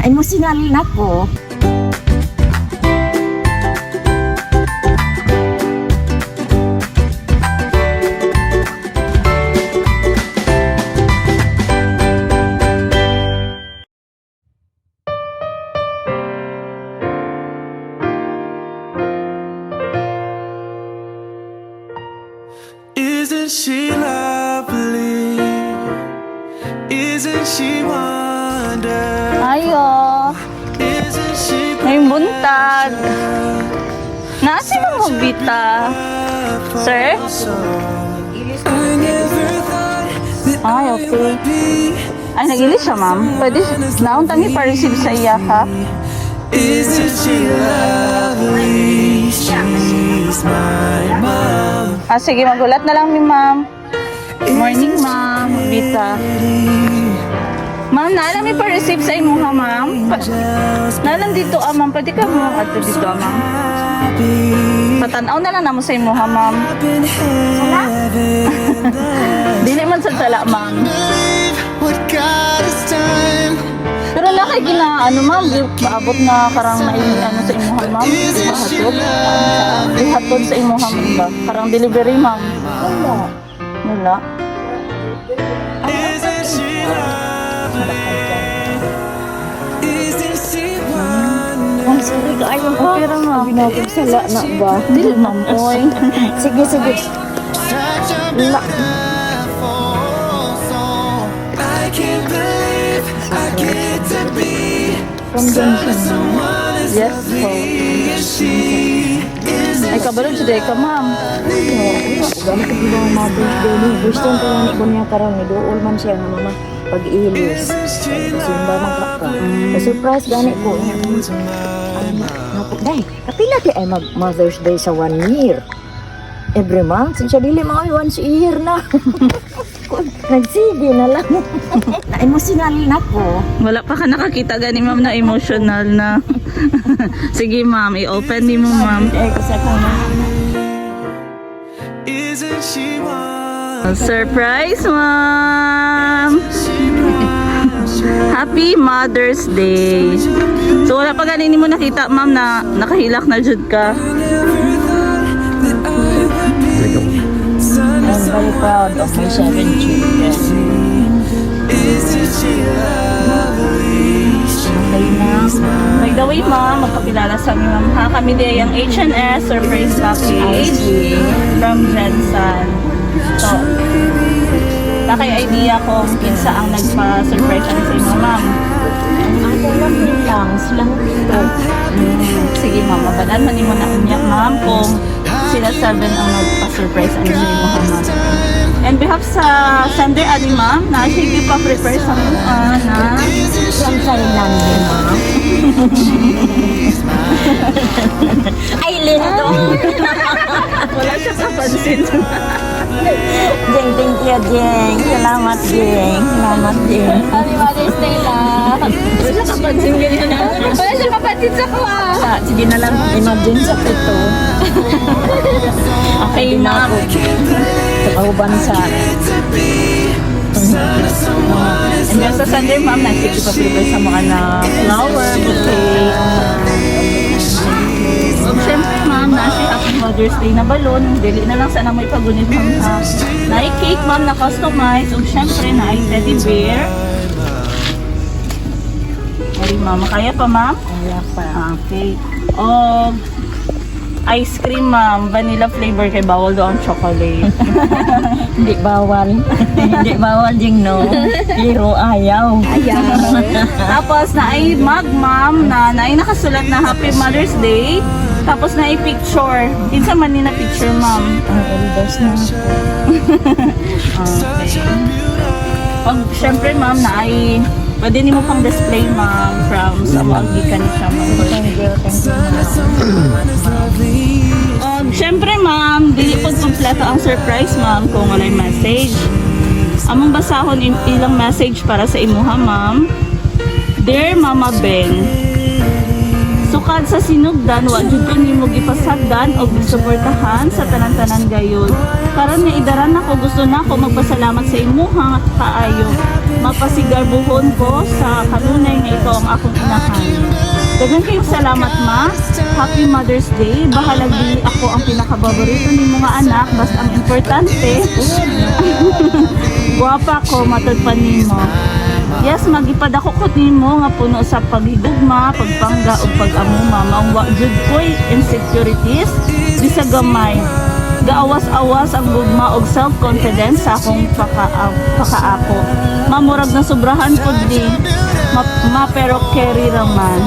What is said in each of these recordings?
Na-emotional na ko. Isn't she lovely? Isn't she wonderful? Ayo, Isn't she ngayong buntag. Nasi mo bita, sir? I never thought that Ay, I okay. would be. Ay, nag-ilis siya, ma'am. Pwede, naon tangi pa-receive sa iya, ha? Isn't she lovely? She's my mom. Ah, sige, magulat na lang mi, ma'am. Morning, ma'am. Bita. Ma'am, naalam mi pa-receive sa imo, ha, ma'am? Naalam dito, ma'am. Pwede ka mo ato dito, ma'am. Patanaw na lang namo sa imo, ha, ma'am. Wala? Dili man sa tala, ma'am. What God has done. Pero lakay gina, ma'am, maabot na karang may sa imuhan, ma'am. Mahatod. Ihatod sa imuhan, ma'am ba? Karang delivery, ma'am. Wala. Wala. Isn't she lovely? Isn't she wonderful? Ang sorry ka ayaw ko. Pero, ma'am. Sala na ba? Dili, ma'am, oy. Sige, sige. Such a La. beautiful soul. I can't believe I get to be From Johnson. Yes, po. Ay, kabalog siya ka, ma'am. Gano'n ko bilang mga birthday ni. Gusto ko lang ko niya karang ni dool man siya ng mga pag-ilis. Simba man ka ka. Na-surprise gani ko. Dahil, kapila di ay Mother's Day sa 1 year. Every month, siya dili mga once a year na. Nagsige na lang. Na-emotional na ko. Wala pa ka nakakita gani, ma'am, na emotional na. Sige, ma'am. I-open ni mo, ma'am. Eh, kasi ako na. Isn't she wonderful? Surprise, ma'am! Happy Mother's Day! So, wala pa ganini mo nakita, ma'am, na nakahilak na jud ka. I'm very proud of my 7 children. Isn't she lovely? Okay, ma'am. By the way, ma'am, magpakilala sa amin, ma'am, ha? Kami din ang H&S Surprise Package from Jensen. So, nakay-idea ko kung kinsa ang nagpa-surprise sa inyo, ma'am. Ako lang din lang, silang dito. Sige, ma'am, mabalan man mo na unyak, ma'am, kung sila 7 ang nagpa-surprise ang sa inyo, ma'am. And behalf sa sender, ali, ma'am, na sige pa prepare sa mga na From Thailand din, ma'am. Ay, lindo! wala siya kapansin. Jeng, thank you, Jeng. Salamat, Jeng. Salamat, Jeng. Happy Mother's Day, lang. Wala siya kapansin ganyan na. Wala siya kapansin sa ko, Sige na lang, imagine sa pito. Okay, ma'am. Sa kauban sa... And then sa Sunday, ma'am, nagsige pa prepare sa mga na flower, bouquet. Siyempre, ma'am, nasi Happy Mother's Day na balon. Dili na lang sana may pagunit, ma'am. Na-cake, ma'am, na customize. O siyempre, na-teddy bear. Ay, ma'am, kaya pa, ma'am? Kaya pa. Okay. O, ice cream, ma'am. Vanilla flavor kay bawal doon chocolate. Hindi bawal. Hindi bawal, Jeng, no? Pero ayaw. Ayaw. Tapos na ay mug, ma'am, na ay nakasulat na Happy Mother's Day. Tapos na ay picture. Kinsa man ni na picture, ma'am. Ang elders na. Okay. Pag syempre, ma'am, na ay pwede ni mo pang display, ma'am, from sa mga gikan siya, ma'am. Thank you, ma'am. Syempre, ma'am, dili po kompleto ang surprise, ma'am, kung walay message. Among basahon ilang message para sa imuha, ma'am. Dear Mama Ben, sukad sa sinugdan, wa jud ko nimo gipasagdan o gisuportahan sa tanan-tanan gayon. Karon nga idaran ako, gusto na ako magpasalamat sa imuha kaayo. mapasigarbuhon ko sa kanunay nga ito ang akong inahan. Dagan kayong salamat, ma. Happy Mother's Day. Bahalag dili ako ang pinakababorito ni mga anak, basta ang importante, guwapa ko, matod pa nimo. Yes, magipadako ko nimo nga puno sa paghigugma, pagpangga ug pag-amuma. Maong jud ko'y insecurities di sa gamay. Gaawas-awas ang gugma og self-confidence sa akong pakaako. Mamurag na sobrahan pud di. Pero carry lang man.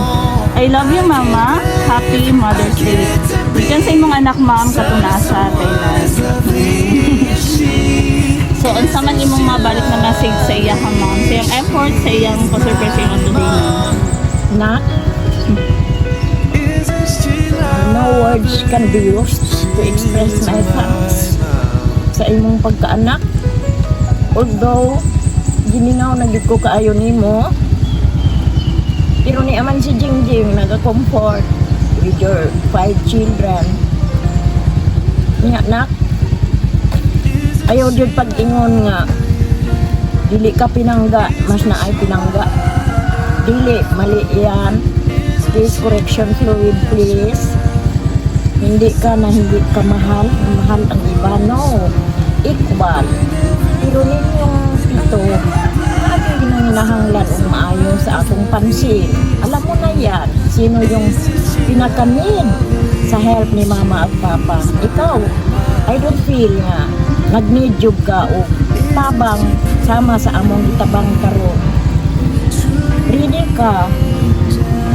I love you, Mama. Happy Mother's Day. Diyan sa imong anak, ma'am, katunasa, Thailand. So, unsa man imong mabalik na message sa iya, ha, ma'am? Sa iyang effort, sa iyang conservation of today, ma'am. Nak, no words can be used to express my thanks sa imong pagkaanak. Although, giningaw na gid ko kaayo nimo, pero ni aman si Jingjing nag-comfort with your 5 children. Nya nak, ayaw jud pag-ingon nga dili ka pinangga, mas na ay pinangga. Dili, mali yan. Please, correction fluid, please. Hindi ka mahal. Mahal ang iba, no. Equal. Pero ninyong ito, aking ginanginahanglan o maayo sa akong pansin. Alam mo na yan, sino yung pinakamin sa help ni mama at papa. Ikaw, I don't feel nga, nag-need-job ka o tabang sama sa among itabang karon. Ready ka,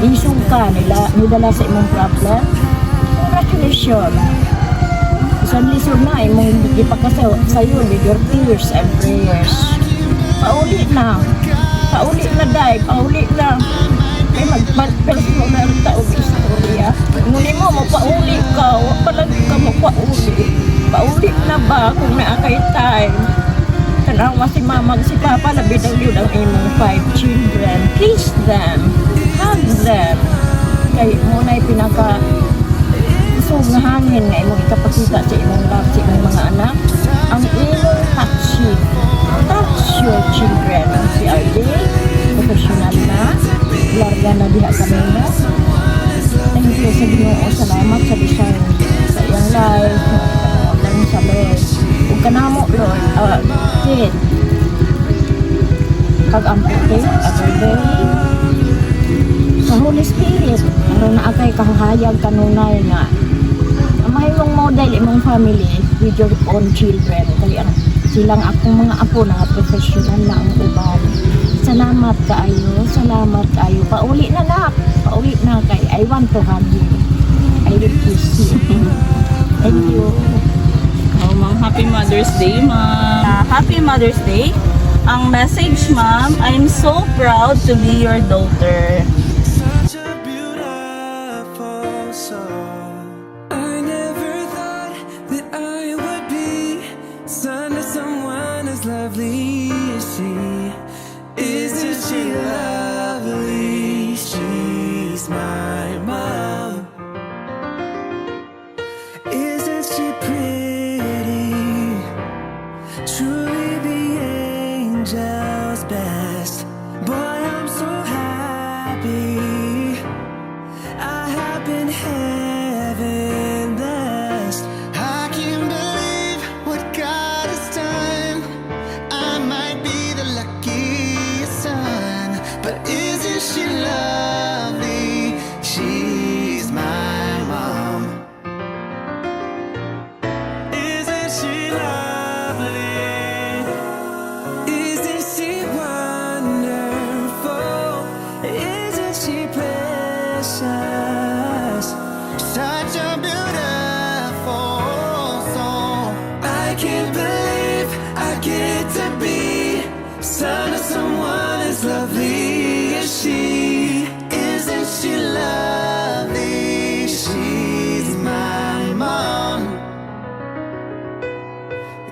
isong ka, nidala sa imong problem. Congratulations. Isang lisod na, imong ipakasayo sa'yo with your tears and prayers. Pauli na. Pauli na, day. Pauli na. Ay, mag-personal taog istorya. Muli mo, mapauli ka. Huwag palagi ka mapauli. Pauli na ba kung naakay time? Tanawa si mama, si papa, labi daw yun ang imong 5 children. Kiss them. Hug them. Kaya muna pinaka so nga hangin nga imong ikapakita sa imong love sa imong mga anak. Ang imong touching. Touch your children. Si RJ, professional na. Larga na diha kami na. Thank you sa Ginoo. Salamat sa design sa iyang life. Lang sa Lord. Huwag ka na mo, Lord. Kid. Kag-amputin. Every day. Sa Holy Spirit. Aron na akay kahayag kanunay nga. Mahimong model imong family with your own children. Kaya silang akong mga apo na professional na ang uban. Salamat kaayo, salamat kaayo. Pauli na nak, pauli na kay I want to hug you. I will kiss you. Thank you. Oh, ma'am, happy Mother's Day, ma'am. Happy Mother's Day. Ang message, ma'am, I'm so proud to be your daughter. Such a beautiful song. I never thought that I would be son of someone as lovely as she. Isn't she lovely? She's my mom. Isn't she pretty? Truly the angel's best. Boy, I'm so happy. I have been heaven blessed. I can't believe what God has done. I might be the luckiest son, but isn't she lovely? She's my mom. Isn't she lovely? Isn't she wonderful? Isn't she precious? Such a beautiful soul. I can't believe I get to be son of someone as lovely as she. Isn't she lovely? She's my mom.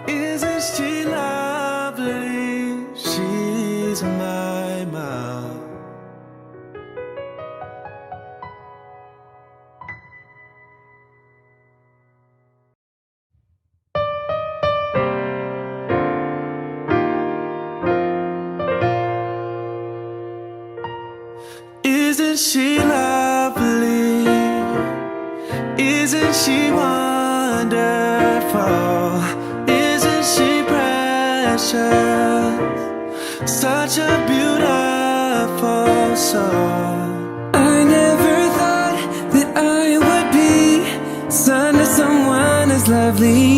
Isn't she lovely? She's my mom. Isn't she lovely? Isn't she wonderful? Isn't she precious? Such a beautiful soul. I never thought that I would be son to someone as lovely